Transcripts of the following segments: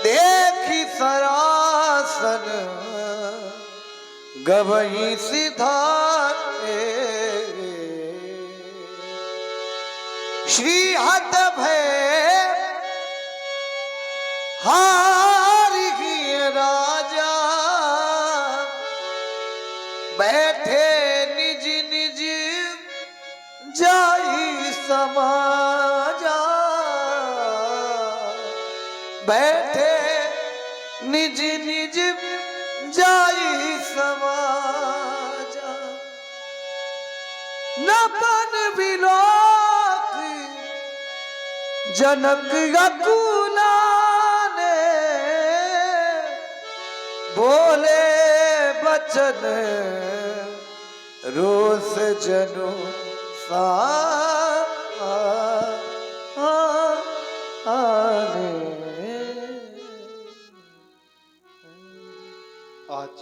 देखी सरासन गवई सिधारे, श्री हत भय हार ही राजा, बैठे निज निज जाई समाजा, बैठे निज निज जाई समाजा। नपन बिलोक जनक अकुला ने, बोले बचन रोस जनु सा आज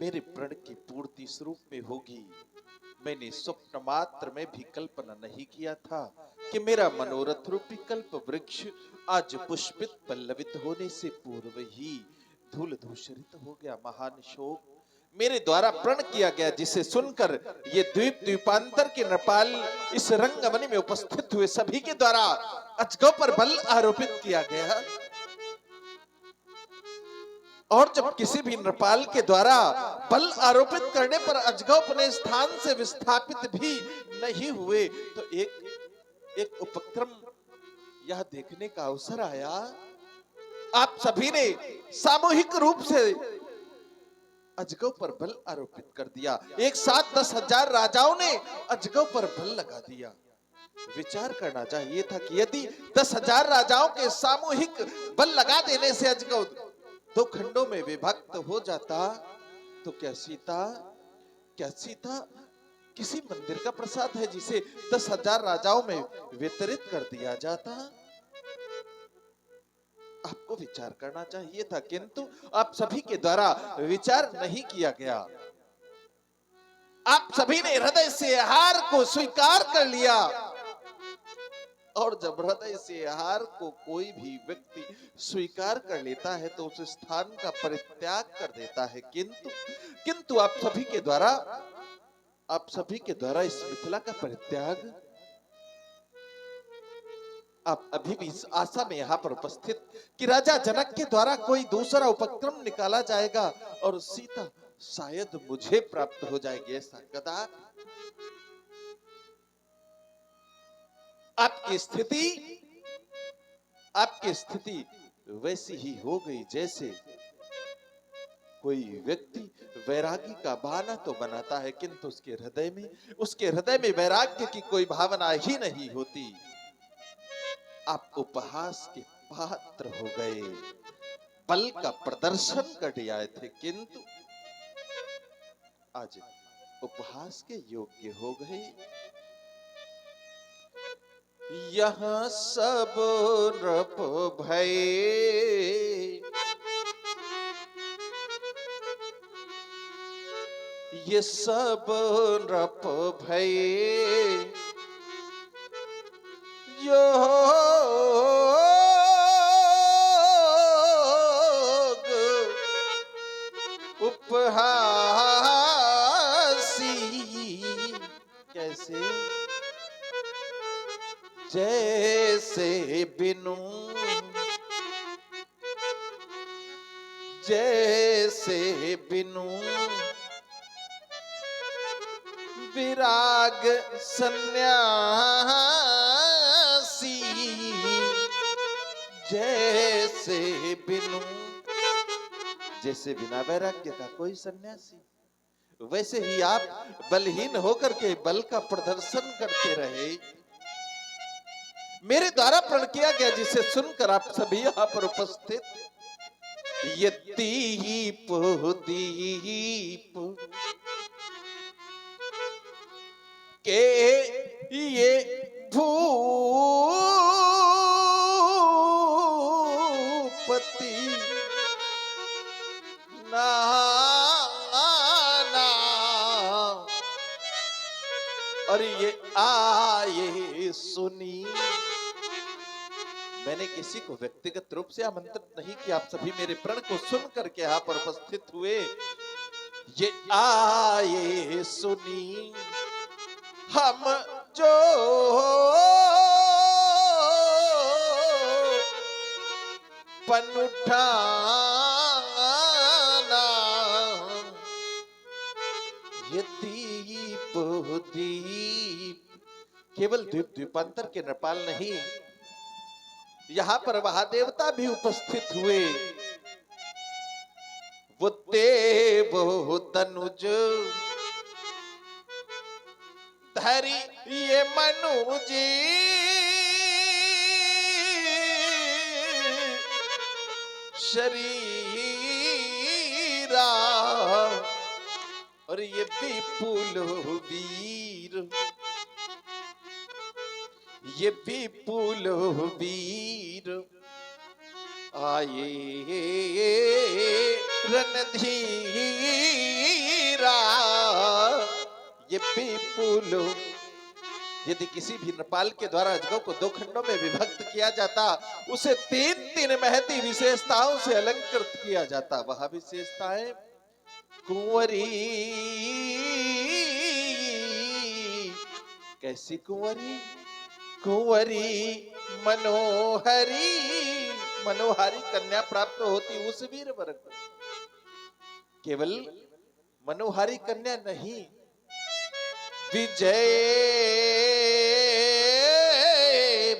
मेरे प्रण की पूर्ति स्वरूप में होगी। मैंने स्वप्न मात्र में भी कल्पना नहीं किया था कि मेरा मनोरथ रूपी कल्प वृक्ष आज पुष्पित पल्लवित होने से पूर्व ही धूल धूसरित हो गया। महान शोक मेरे द्वारा प्रण किया गया, जिसे सुनकर ये द्वीप द्वीपांतर के नृपाल इस रंगमणि में उपस्थित हुए सभी के द्वारा अजगव पर बल आरोपित किया गया। और जब किसी भी नृपाल के द्वारा बल आरोपित करने पर अजगव अपने स्थान से विस्थापित भी नहीं हुए, तो एक उपक्रम यह देखने का अवसर आया। आप सभी ने सामूहिक रूप से अजगव पर बल आरोपित कर दिया। एक साथ 10,000 राजाओं ने अजगव पर बल लगा दिया। विचार करना चाहिए था कि यदि 10,000 राजाओं के सामूहिक बल लगा देने से अजगव 2 खंडों में विभक्त हो जाता, तो क्या सीता किसी मंदिर का प्रसाद है जिसे 10,000 राजाओं में वितरित कर दिया जाता? आपको विचार करना चाहिए था, किंतु आप सभी के द्वारा विचार नहीं किया गया। आप सभी ने हृदय से हार को स्वीकार कर लिया। और जब हृदय से हार को कोई भी व्यक्ति स्वीकार कर लेता है तो उस स्थान का परित्याग कर देता है। किंतु आप सभी के द्वारा इस मिथिला का परित्याग, आप अभी भी इस आशा में यहाँ पर उपस्थित कि राजा जनक के द्वारा कोई दूसरा उपक्रम निकाला जाएगा और सीता शायद मुझे प्राप्त हो जाएगी। ऐसा कदापि आपकी स्थिति वैसी ही हो गई जैसे कोई व्यक्ति वैरागी का बहाना तो बनाता है, किंतु उसके हृदय में वैराग्य की कोई भावना ही नहीं होती। आप उपहास के पात्र हो गए, बल का प्रदर्शन कर आए थे, किंतु आज उपहास के योग्य हो गए। यहाँ सब नृप भय, ये सब नृप भय, योग उपहासी। कैसे? जैसे बिनु विराग सन्यासी, जैसे बिना वैराग्य का कोई सन्यासी, वैसे ही आप बलहीन होकर के बल का प्रदर्शन करते रहे। मेरे द्वारा प्रण किया गया, जिसे सुनकर आप सभी यहाँ पर उपस्थित, ये दीप के ये भूपति नाना, और ये आए सुनी मैंने किसी को व्यक्तिगत रूप से आमंत्रित नहीं किया, आप सभी मेरे प्रण को सुन करके यहाँ पर उपस्थित हुए। ये आए सुनी हम जो पन उठाना, ये दीप दीप केवल द्वीप द्वीपांतर के नृपाल नहीं, यहाँ पर महादेवता भी उपस्थित हुए। वो देव तनुज धरी ये मनुजी शरीरा, और ये विपुल वीर, ये विपुल वीर आए रणधीरा, ये विपुल। यदि किसी भी नृपाल के द्वारा अजगव को दो खंडों में विभक्त किया जाता, उसे तीन तीन महती विशेषताओं से अलंकृत किया जाता। वह विशेषताएं कुंवरी, कैसी कुंवरी? कुंवरी मनोहरी, मनोहारी कन्या प्राप्त होती उस वीर वर्ग को। केवल मनोहारी कन्या नहीं, विजय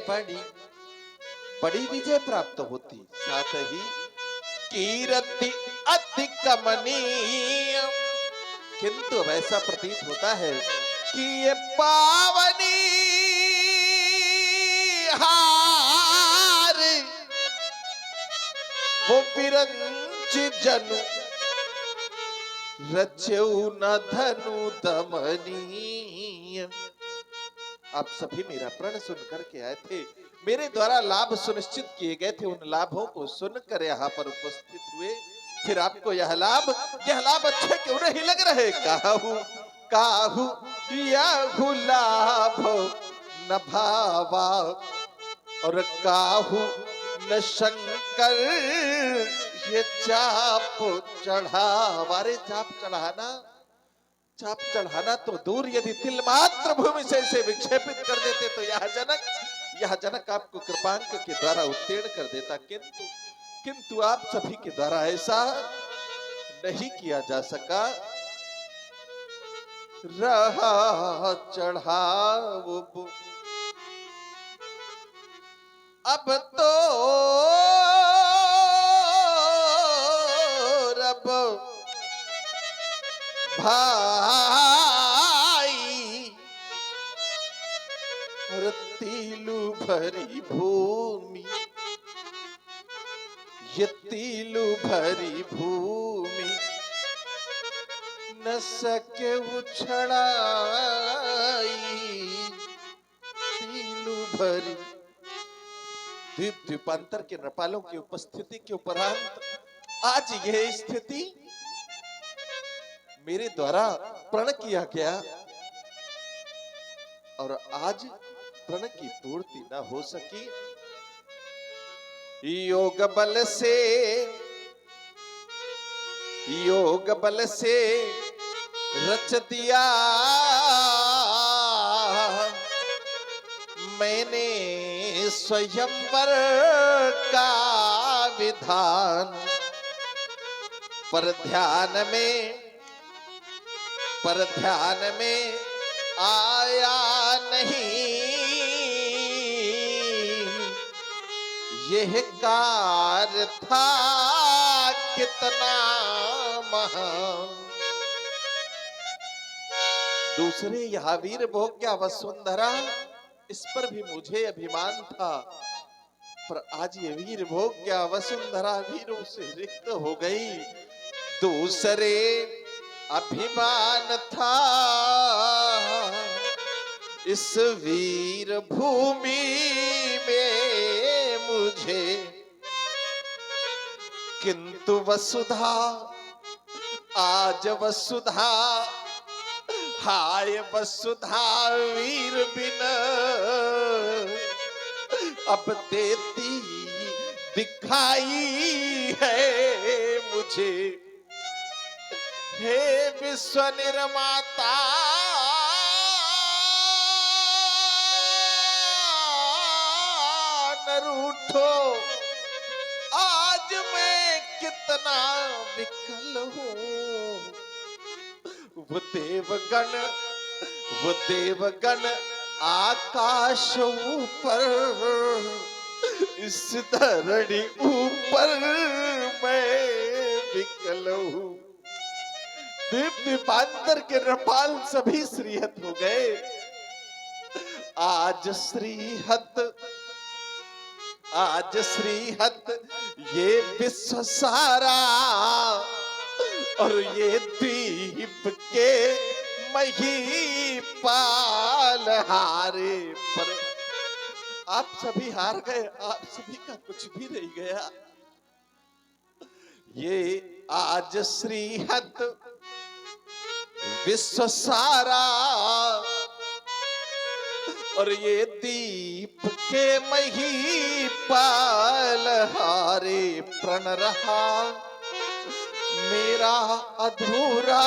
बड़ी बड़ी विजय प्राप्त होती, साथ ही कीर्ति अति कमनीय। किंतु अब ऐसा प्रतीत होता है कि ये पावनी हार वो बिरंच जनु रचऊ न धनु दमनीय। आप सभी मेरा प्रण सुन करके आए थे, मेरे द्वारा लाभ सुनिश्चित किए गए थे, उन लाभों को सुनकर यहाँ पर उपस्थित हुए। फिर आपको यह लाभ अच्छे क्यों नहीं लग रहे? काहू काहू यह लाभ न भावा, और काहू न शंकर ये चाप चढ़ावा। रे चाप चढ़ाना तो दूर, यदि तिल मात्र भूमि से इसे विक्षेपित कर देते तो यह जनक आपको कृपांक के द्वारा उत्तीर्ण कर देता। किंतु आप सभी के द्वारा ऐसा नहीं किया जा सका। रहा चढ़ाओ अब तो रब भाई, और तीलू भरी भूमि, ये तीलू भरी भूमि न सके उछड़ाई। तीलू भरी द्वीप द्वीपांतर के नृपालों की उपस्थिति के उपरांत आज यह स्थिति मेरे द्वारा प्रण किया गया, और आज प्रण की पूर्ति न हो सकी। योग बल से रच दिया मैंने स्वयंवर का विधान, पर ध्यान में आया नहीं यह कार्य था कितना महान। दूसरे यह वीर भोग क्या वसुंधरा, इस पर भी मुझे अभिमान था, पर आज ये वीर भोग क्या वसुंधरा वीरों से रिक्त हो गई। दूसरे अभिमान था इस वीर भूमि में मुझे, किंतु वसुधा आज वसुधा, हाय वसुधा वीर बिन अब देती दिखाई है मुझे। हे विश्व निर्माता न रूठो, आज मैं कितना विकल हूँ। वो देवगण आकाश ऊपर, इस धरणी ऊपर मैं विकल हूँ। दीप दीपांतर के नृपाल सभी श्रीहत हो गए। आज श्रीहत ये विश्व सारा, और ये दीप के महीपाल हारे। पर आप सभी हार गए, आप सभी का कुछ भी नहीं गया। ये आज श्रीहत विश्व सारा, और ये दीप के महीपाल हारे। प्रण रहा मेरा अधूरा,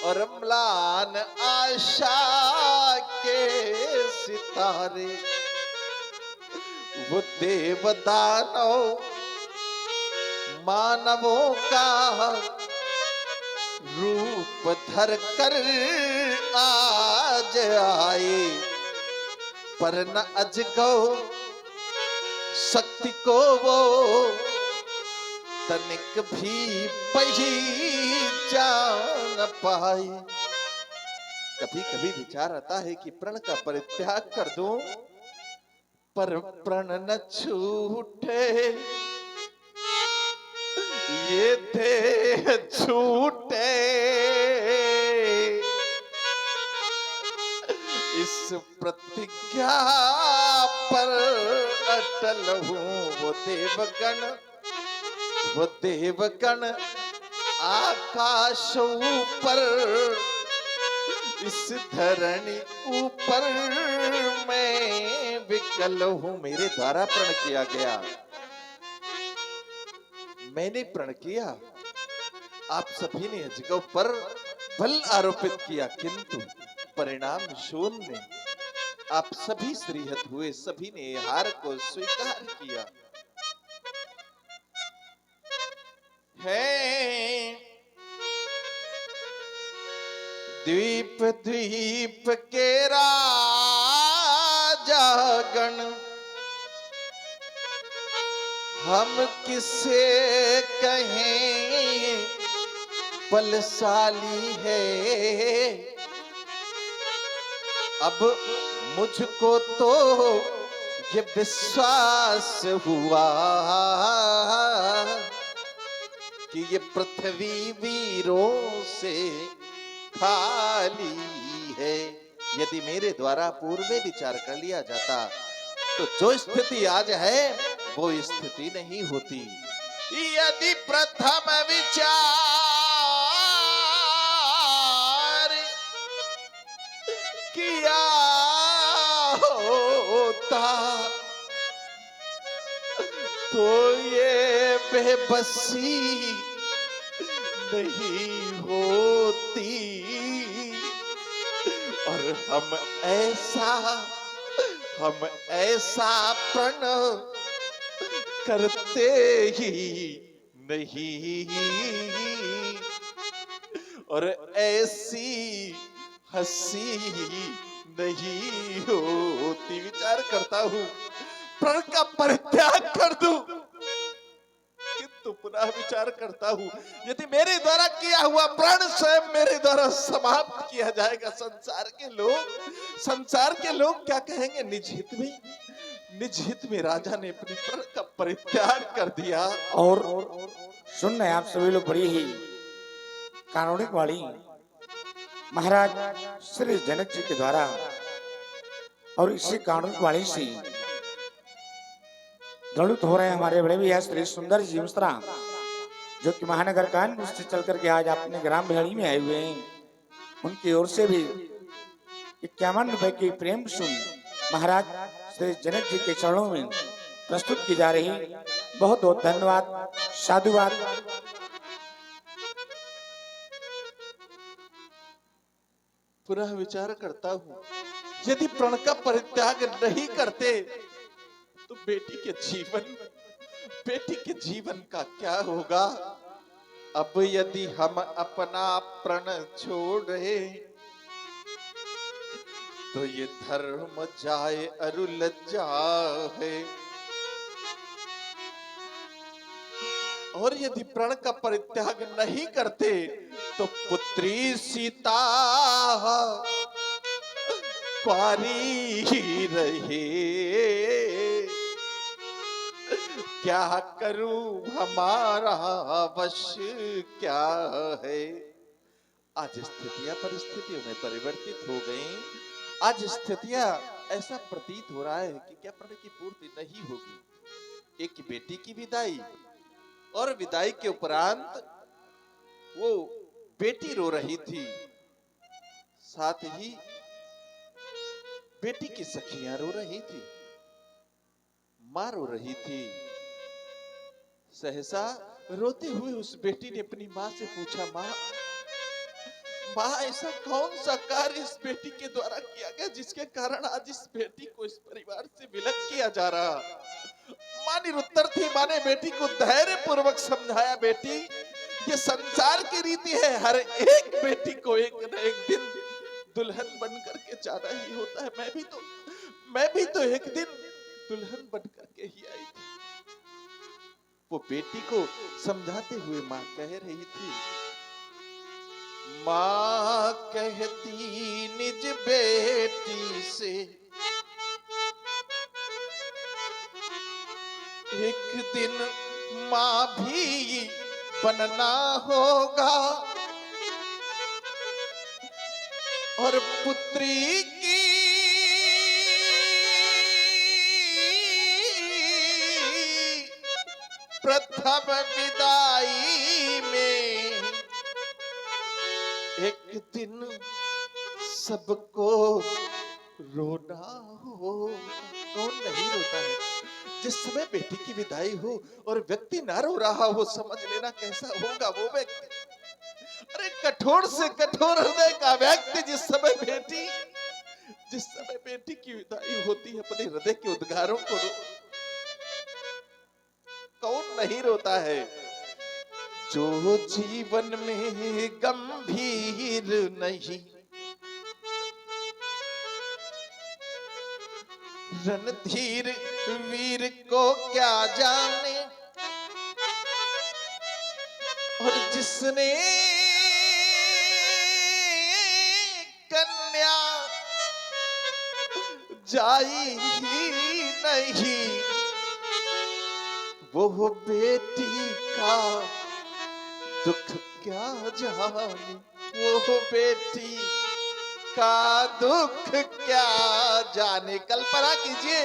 और म्लान आशा के सितारे। वो देव दानव मानवों का रूप धर कर आज आए, पर न अजगौ शक्ति को वो तनिक भी पहचान पाए। कभी कभी विचार आता है कि प्रण का परित्याग कर दूं, पर प्रण न छूटे, ये देह छूटे। इस प्रतिज्ञा पर अटल हूँ। वो देवगण आकाश ऊपर, इस धरणी ऊपर मैं विकल हूँ। मेरे द्वारा प्रण किया गया, मैंने प्रण किया, आप सभी ने अजगव पर बल आरोपित किया, किंतु परिणाम शून्य। आप सभी श्रीहत हुए, सभी ने हार को स्वीकार किया है। द्वीप द्वीप के राजागण, हम किसे कहें बलशाली है। अब मुझको तो ये विश्वास हुआ कि ये पृथ्वी वीरों से खाली है। यदि मेरे द्वारा पूर्व में विचार कर लिया जाता तो जो स्थिति आज है वो स्थिति नहीं होती। यदि प्रथम विचार किया होता तो ये बेबसी नहीं होती, और हम ऐसा प्रण करते ही नहीं, और ऐसी हंसी नहीं होती। विचार करता हूं प्रण का परित्याग कर दूं, किंतु पुनः विचार करता हूं यदि मेरे द्वारा किया हुआ प्रण स्वयं मेरे द्वारा समाप्त किया जाएगा, संसार के लोग क्या कहेंगे? निज हित में राजा ने अपने प्रण का परित्याग कर दिया। और सुन रहे आप सभी लोग बड़ी ही कानूनिक वाली महाराज श्री जनक जी के द्वारा, और इसी कानूनिक वाली से दलित हो रहे हमारे बड़े भैया श्री सुंदर जी मिश्रा, जो कि महानगर कानपुर से चल करके आज अपने ग्राम भेड़ी में आए हुए हैं। उनकी ओर से भी 51 रुपए की प्रेम सुन महाराज श्री जनक जी के चरणों में प्रस्तुत की जा रही। बहुत बहुत धन्यवाद, साधुवाद। पुनः विचार करता हूँ, यदि प्रण का परित्याग नहीं करते तो बेटी के जीवन का क्या होगा। अब यदि हम अपना प्रण छोड़े तो ये धर्म जाए अरु लज्जा है, और यदि प्रण का परित्याग नहीं करते तो पुत्री सीता कुंवारी ही रहे। क्या करूं हमारा वश क्या है। आज स्थितियां परिस्थितियों में परिवर्तित हो गई। आज स्थितियां ऐसा प्रतीत हो रहा है कि क्या प्रण की पूर्ति नहीं होगी। एक बेटी की विदाई, और विदाई के उपरांत वो बेटी रो रही थी, साथ ही बेटी की सखियां रो रही थी, मां रो रही थी। सहसा रोते हुए उस बेटी ने अपनी मां से पूछा, मां ऐसा कौन सा कार्य इस बेटी के द्वारा किया गया जिसके कारण आज इस बेटी को इस परिवार से विलग किया जा रहा। मां निरुत्तर थी। मां ने बेटी को धैर्य पूर्वक समझाया, बेटी ये संसार की रीति है, हर एक बेटी को एक न एक दिन दुल्हन बन करके जाना ही होता है। मैं भी तो एक दिन दुल्हन बन करके ही आई थी। वो बेटी को समझाते हुए मां कह रही थी, मां कहती निज बेटी से, एक दिन मां भी बनना होगा, और पुत्री की प्रथम विदाई में एक दिन सबको रोना हो। कौन नहीं रोता है जिस समय बेटी की विदाई हो और व्यक्ति ना रो रहा हो। समझ लेना कैसा होगा वो व्यक्ति। अरे कठोर से कठोर हृदय का व्यक्ति जिस समय बेटी की विदाई होती है, अपने हृदय के उद्गारों को कौन नहीं रोता है। जो जीवन में गंभीर नहीं, रणधीर वीर को क्या जाने, और जिसने कन्या जाई ही नहीं, वो बेटी का दुख क्या जाने। वो बेटी का दुख क्या जाने। कल्पना कीजिए,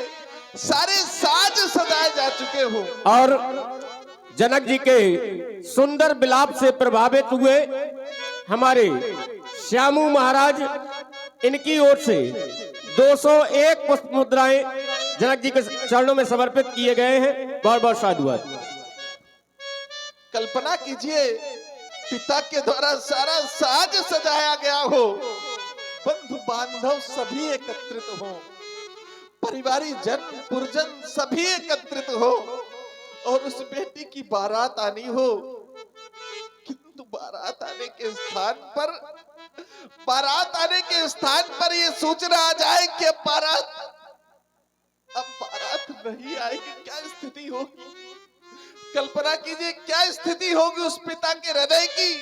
सारे साज सजाए जा चुके हो, और जनक जी के सुंदर विलाप से प्रभावित हुए हमारे श्यामू महाराज, इनकी ओर से 201 पुष्प मुद्राएं जनक जी के चरणों में समर्पित किए गए हैं। बहुत बहुत साधुवाद। कल्पना कीजिए, पिता के द्वारा सारा साज सजाया गया हो, बंधु बांधव सभी एकत्रित हो, परिवारी जन पुरजन सभी एकत्रित हो, और उस बेटी की बारात आनी हो, किंतु बारात आने के स्थान पर ये सूचना आ जाए कि अब बारात नहीं आएगी। क्या स्थिति होगी। कल्पना कीजिए क्या स्थिति होगी उस पिता के हृदय की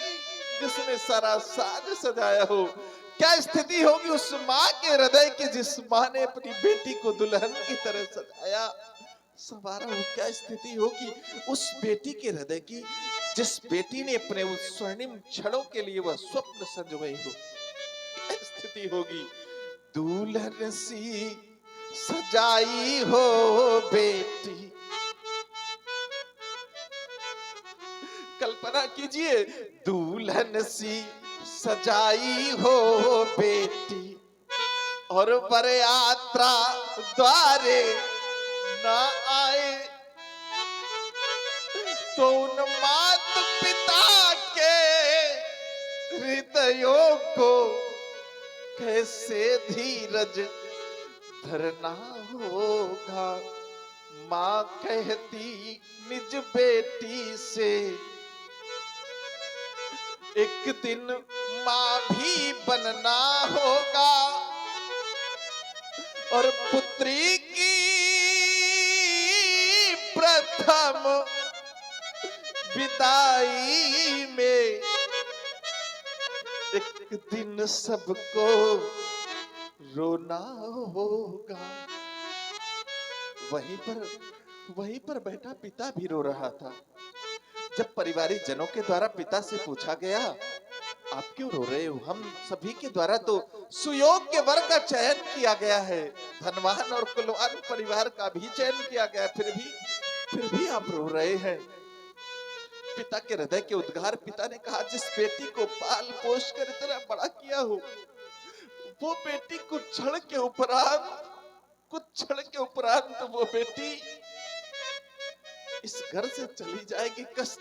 जिसने सारा साज सजाया हो। क्या स्थिति होगी उस माँ के हृदय की जिस माँ ने अपनी बेटी को दुल्हन की तरह सजाया संवारा हो। क्या स्थिति होगी उस बेटी के हृदय की जिस बेटी ने अपने उस स्वर्णिम क्षणों के लिए वह स्वप्न संजोए हो। क्या स्थिति होगी। दुल्हन सी सजाई हो बेटी, कल्पना कीजिए दुल्हन सी सजाई हो बेटी, और वर यात्रा द्वारे ना आए तो उन मात पिता के हृदयों को कैसे धीरज धरना होगा। माँ कहती निज बेटी से एक दिन माँ भी बनना होगा और पुत्री की प्रथम विदाई में एक दिन सबको रोना होगा। वहीं पर बैठा पिता भी रो रहा था। जब परिवारिक जनों के द्वारा पिता से पूछा गया, आप क्यों रो रहे हो? हम सभी के द्वारा तो सुयोग्य वर का चयन किया गया है, धनवान और कुलवान परिवार का भी चयन किया गया है, फिर भी आप रो रहे हैं। पिता के हृदय के उद्गार। पिता ने कहा, जिस बेटी को पाल पोष कर इतना बड़ा किया हो, वो बेटी कुछ क्षण के उपरांत वो बेटी इस घर से चली जाएगी। कष्ट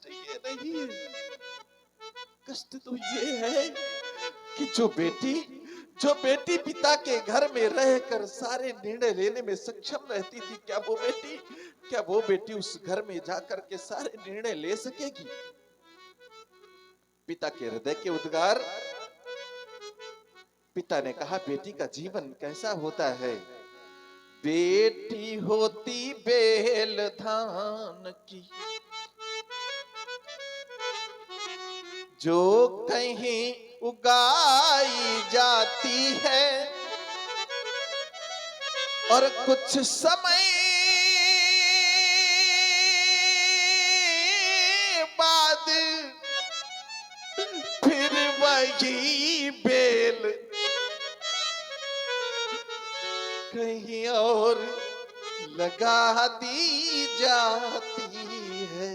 ये नहीं है, कष्ट तो ये है कि जो बेटी पिता के घर में रहकर सारे निर्णय लेने में सक्षम रहती थी, क्या वो बेटी उस घर में जाकर के सारे निर्णय ले सकेगी? पिता के हृदय के उद्गार। पिता ने कहा, बेटी का जीवन कैसा होता है? बेटी होती बेल धान की, जो कहीं उगाई जाती है और कुछ समय बाद फिर वही बेल कहीं और लगा दी जाती है,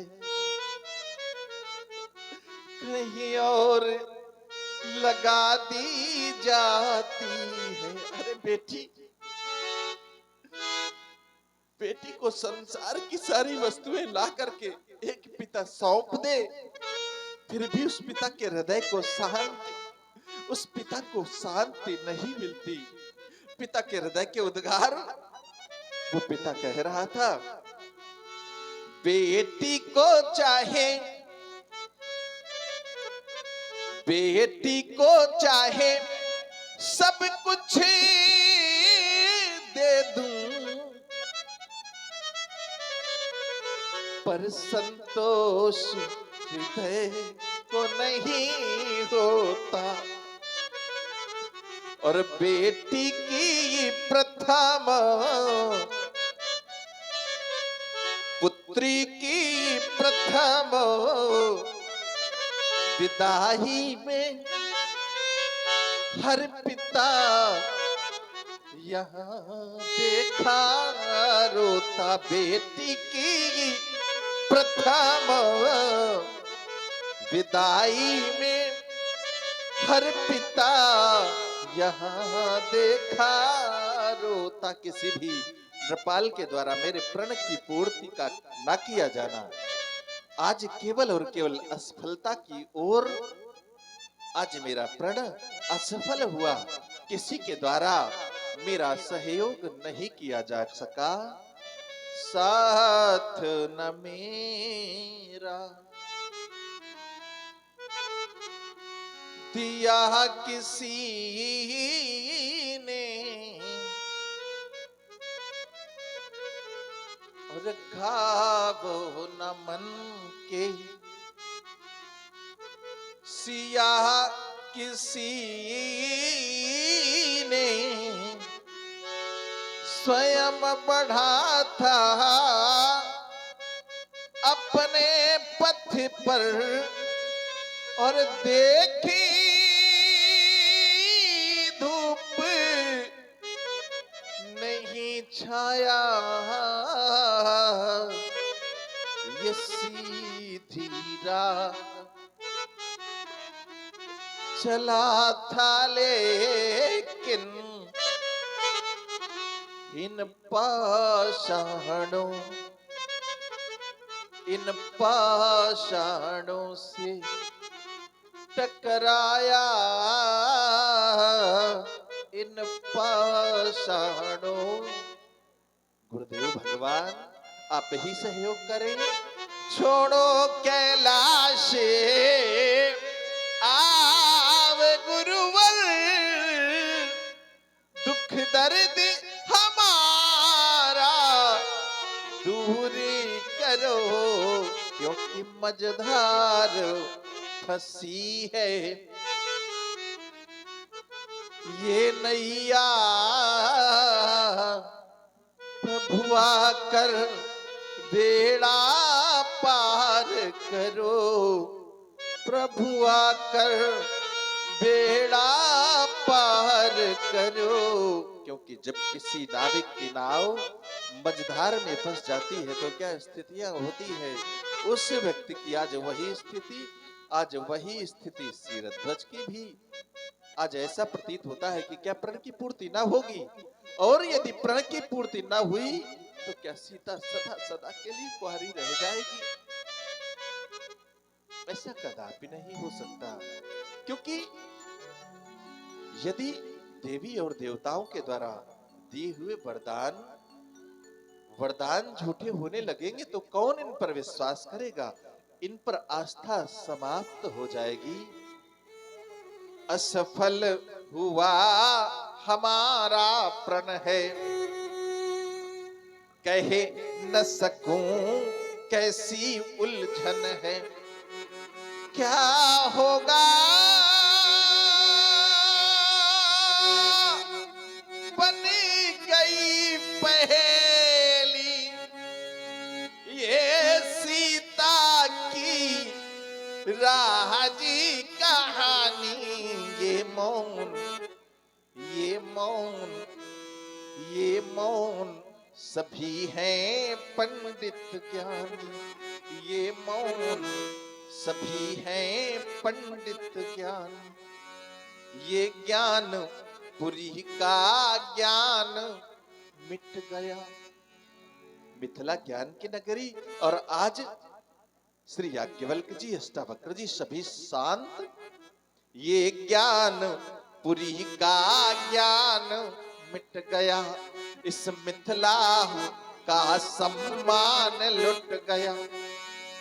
कहीं और लगा दी जाती है। अरे बेटी को संसार की सारी वस्तुएं ला करके एक पिता सौंप दे, फिर भी उस पिता के हृदय को शांति नहीं मिलती। पिता के हृदय के उद्गार। वो पिता कह रहा था, बेटी को चाहे सब कुछ दे दूं, पर संतोष हृदय को नहीं होता। और बेटी की प्रथम पुत्री की प्रथम विदाई में हर पिता यहाँ देखा रोता। बेटी की प्रथम विदाई में हर पिता यहाँ देखा रोता। किसी भी नृपाल के द्वारा मेरे प्रण की पूर्ति का ना किया जाना आज केवल और केवल असफलता की ओर, आज मेरा प्रण असफल हुआ। किसी के द्वारा मेरा सहयोग नहीं किया जा सका, साथ न मेरा दिया किसी ने, और घाव न मन के सिया किसी ने स्वयं बढ़ा था अपने पथ पर, और देखी धूप नहीं छाया ये सीधी राह चला था, लेकिन इन पाषाणों से टकराया, इन पाषाणों। गुरुदेव भगवान आप ही सहयोग करें। छोड़ो कैलाश आव गुरुवर, दुख दर्द हमारा दूर करो, क्योंकि मझधार फंसी है ये नैया। प्रभु आकर बेड़ा पार करो, प्रभु आकर बेड़ा पार करो। क्योंकि जब किसी नाविक की नाव मझधार में फंस जाती है तो क्या स्थितियां होती है। उस व्यक्ति की आज वही स्थिति सीरध्वज की भी आज ऐसा प्रतीत होता है कि क्या प्रण की पूर्ति ना होगी, और यदि प्रण की पूर्ति ना हुई तो क्या सीता सदा सदा के लिए कुंवारी रह जाएगी। ऐसा कदापि नहीं हो सकता, क्योंकि यदि देवी और देवताओं के द्वारा दिए हुए वरदान झूठे होने लगेंगे तो कौन इन पर विश्वास करेगा। इन पर आस्था समाप्त हो जाएगी। असफल हुआ हमारा प्रण है, कहे न सकूं कैसी उलझन है। क्या होगा बन गई पहेली ये सीता की राजी कहानी। ये मौन सभी हैं पंडित ज्ञानी, ये मौन सभी हैं पंडित ज्ञानी। ये ज्ञान पुरी का ज्ञान मिट गया। मिथिला ज्ञान की नगरी, और आज श्री याज्ञवल्क्य जी, अष्टावक्र जी सभी शांत। ये ज्ञान पुरी का ज्ञान मिट गया, इस मिथिला का सम्मान लुट गया।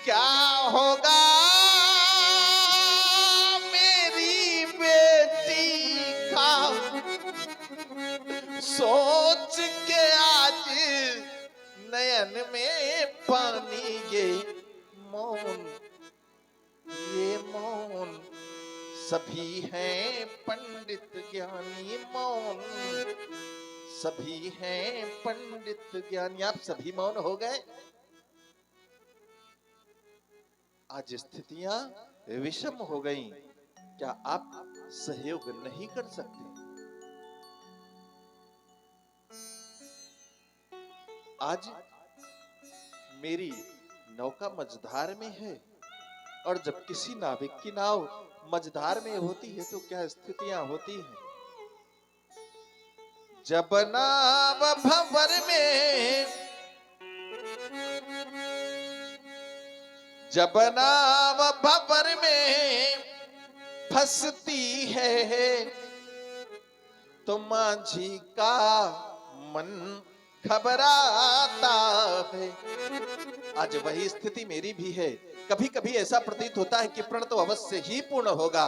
क्या होगा मेरी बेटी का सोच के आज नयन में पानी। ये मौन सभी हैं पंडित ज्ञानी, मौन सभी हैं पंडित ज्ञानी। आप सभी मौन हो गए। आज स्थितियां विषम हो गई, क्या आप सहयोग नहीं कर सकते? आज मेरी नौका मझधार में है, और जब किसी नाविक की नाव मझधार में होती है तो क्या स्थितियां होती हैं। जब नाव भंवर में फंसती है तो माझी का मन घबराता है। आज वही स्थिति मेरी भी है। कभी कभी ऐसा प्रतीत होता है कि प्रण तो अवश्य ही पूर्ण होगा,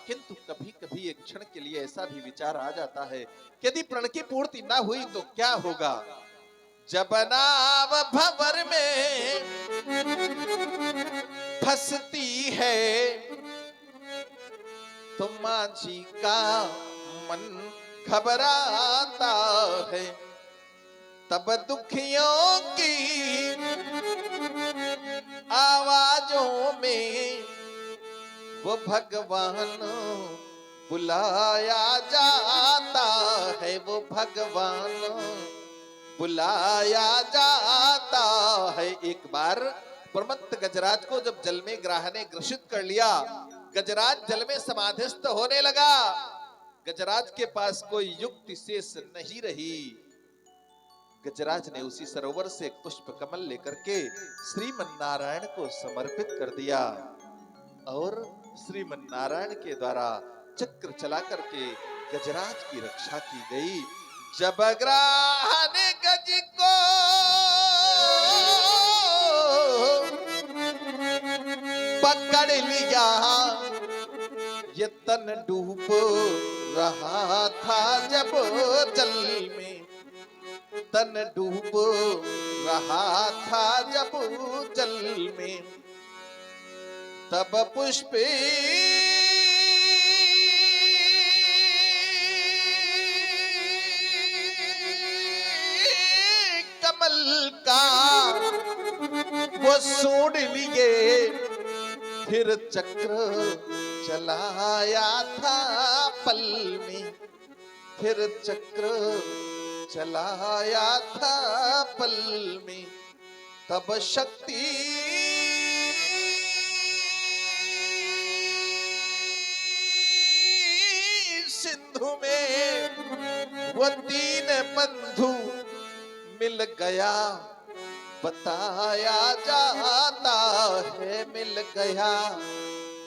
किंतु कभी कभी एक क्षण के लिए ऐसा भी विचार आ जाता है कि यदि प्रण की पूर्ति ना हुई तो क्या होगा। जब नाव भंवर में फंसती है तो माझी का मन घबराता है। तब दुखियों की आवाजों में वो भगवान बुलाया जाता है, वो भगवान बुलाया जाता है। एक बार प्रमत्त गजराज को जब जल में ग्राह ने ग्रसित कर लिया, गजराज जल में समाधिस्थ होने लगा। गजराज के पास कोई युक्ति शेष नहीं रही। गजराज ने उसी सरोवर से एक पुष्प कमल लेकर के श्रीमन्नारायण को समर्पित कर दिया और श्रीमन्नारायण के द्वारा चक्र चला करके गजराज की रक्षा की गई। जब ग्राह ने गज को पकड़ लिया, ये तन डूब रहा था जब जल में, तन डूब रहा था जब जल में, तब पुष्प कमल का वो सूंढ लिए, फिर चक्र चलाया था पल में, फिर चक्र चलाया था पल में, तब शक्ति सिंधु में वो तीन बंधु मिल गया, बताया जाता है, मिल गया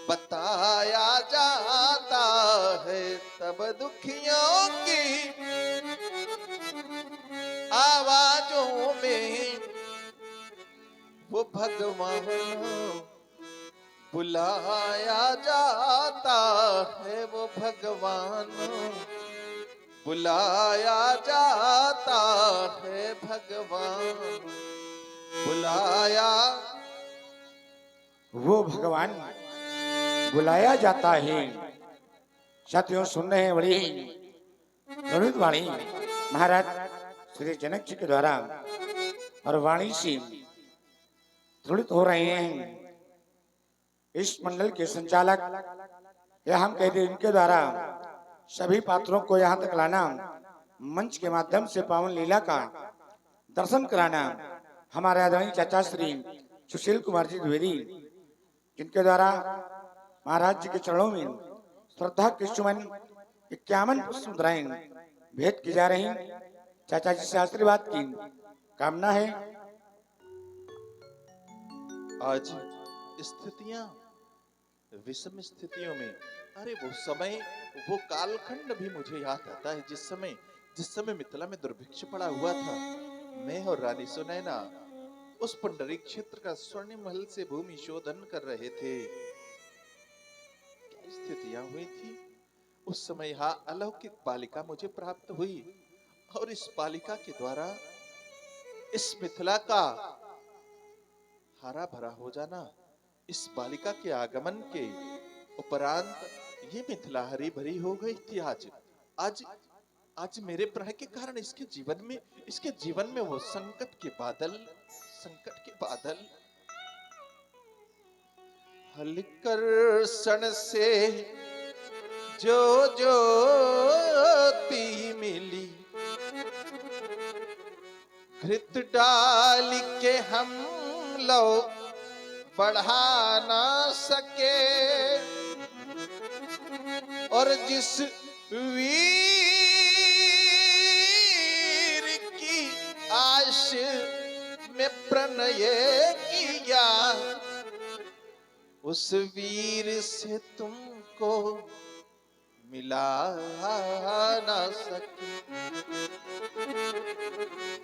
बताया जाता है, तब दुखियों की आवाजों में वो भगवान बुलाया जाता है, वो भगवान बुलाया जाता है, भगवान बुलाया, वो भगवान बुलाया जाता है। साथियों सुन रहे हैं बड़ी गणित वाणी महाराज श्री जनक जी के द्वारा और वाणी से त्वरित हो रहे हैं। इस मंडल के संचालक या हम कहते हैं इनके द्वारा सभी पात्रों को यहाँ तक लाना, मंच के माध्यम से पावन लीला का दर्शन कराना हमारे आदरणीय चाचा श्री सुशील कुमार जी द्विवेदी, जिनके द्वारा महाराज जी के चरणों में श्रद्धा के सुमन 51 पुष्प मुद्राएं भेंट की जा रही। चाचा जी से आशीर्वाद की कामना है। आज स्थितियां विषम स्थितियों में, अरे वो समय वो कालखंड भी मुझे याद आता है जिस समय मिथिला में दुर्भिक्ष पड़ा हुआ था। मैं और रानी सुनैना उस पंडरी क्षेत्र का स्वर्णिम महल से भूमि शोधन कर रहे थे। क्या स्थितियां हुई थी उस समय। यहाँ अलौकिक बालिका मुझे प्राप्त हुई और इस बालिका के द्वारा इस मिथिला का हरा भरा हो जाना, इस बालिका के आगमन के उपरांत ये मिथिला हरी भरी हो गई थी। आज मेरे प्रह के कारण इसके जीवन में वो संकट के बादल हलकर्षण से जो ज्योति मिली, घृत डाल के हम लोग बढ़ा ना सके, और जिस वीर की आश में प्रणय किया, उस वीर से तुमको मिला ना सके।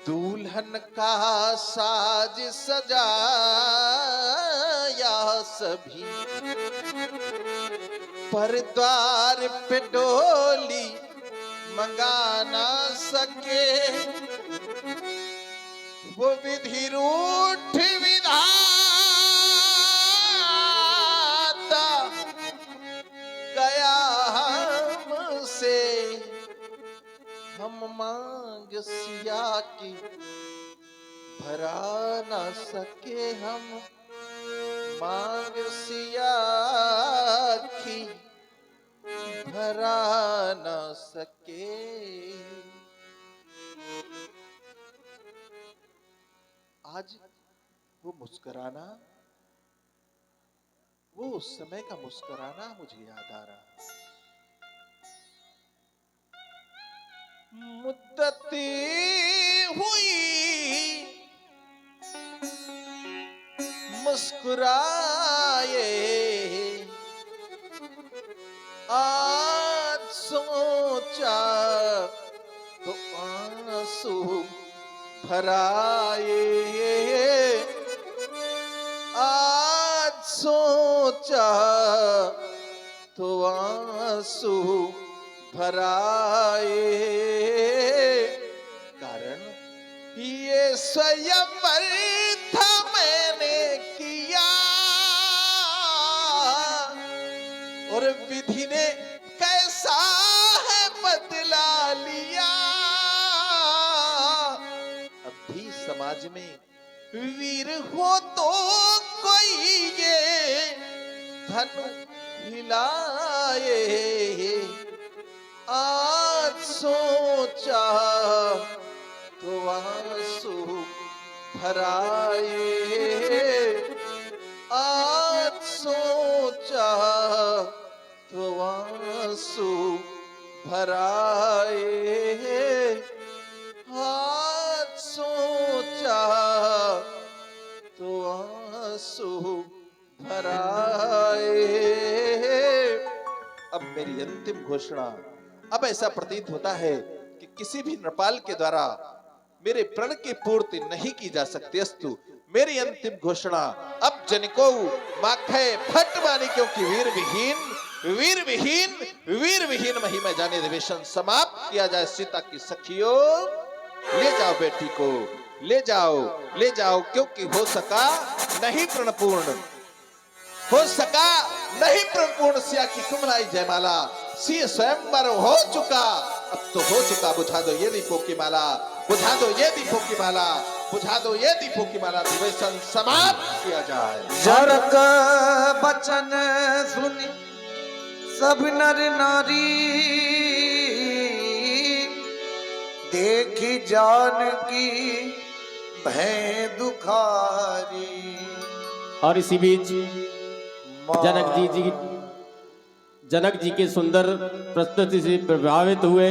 दुल्हन का साज सजाया सभी, पर द्वार पे डोली मंगा ना सके। वो विधि रूठ विधाता गया हमसे, हम मांग सिया की भरा ना सके, हम मांग सिया की भरा ना सके। आज वो मुस्कुराना, वो उस समय का मुस्कुराना मुझे याद आ रहा। मुद्दत हुई मुस्कुराए, आज सोचा तो आंसू भराए, आज सोचा तो आंसू भराए। कारण ये स्वयंवर था मैंने किया और विधि ने कैसा है बदला लिया। अब भी समाज में वीर हो तो कोई ये धन हिलाए, आज सोचा तो आंसू भराए, आज सोचा तो आंसू भराए, आज सोचा तो आंसू भराए। अब मेरी अंतिम घोषणा, अब ऐसा प्रतीत होता है कि किसी भी नृपाल के द्वारा मेरे प्रण की पूर्ति नहीं की जा सकती। अस्तु मेरी अंतिम घोषणा, अब जनिको माखे फट मानी, क्योंकि वीर विहीन महिमा जाने दिवेशन समाप्त किया जाए। सीता की सखियों ले जाओ बेटी को, ले जाओ, क्योंकि हो सका नहीं प्रणपूर्ण, हो सका नहीं प्रणपूर्ण। सिया की कुमलाई जयमाला, सिय स्वयंवर हो चुका, अब तो हो चुका। बुझा दो ये दीपों की माला, बुझा दो ये दीपों की माला, बुझा दो ये दीपों की माला। दिवेशन समाप्त किया जाए। जरक बचन सुनी सब नर नारी, देखी जान की भय दुखारी। और इसी बीच जनक जी के सुंदर प्रस्तुति से प्रभावित हुए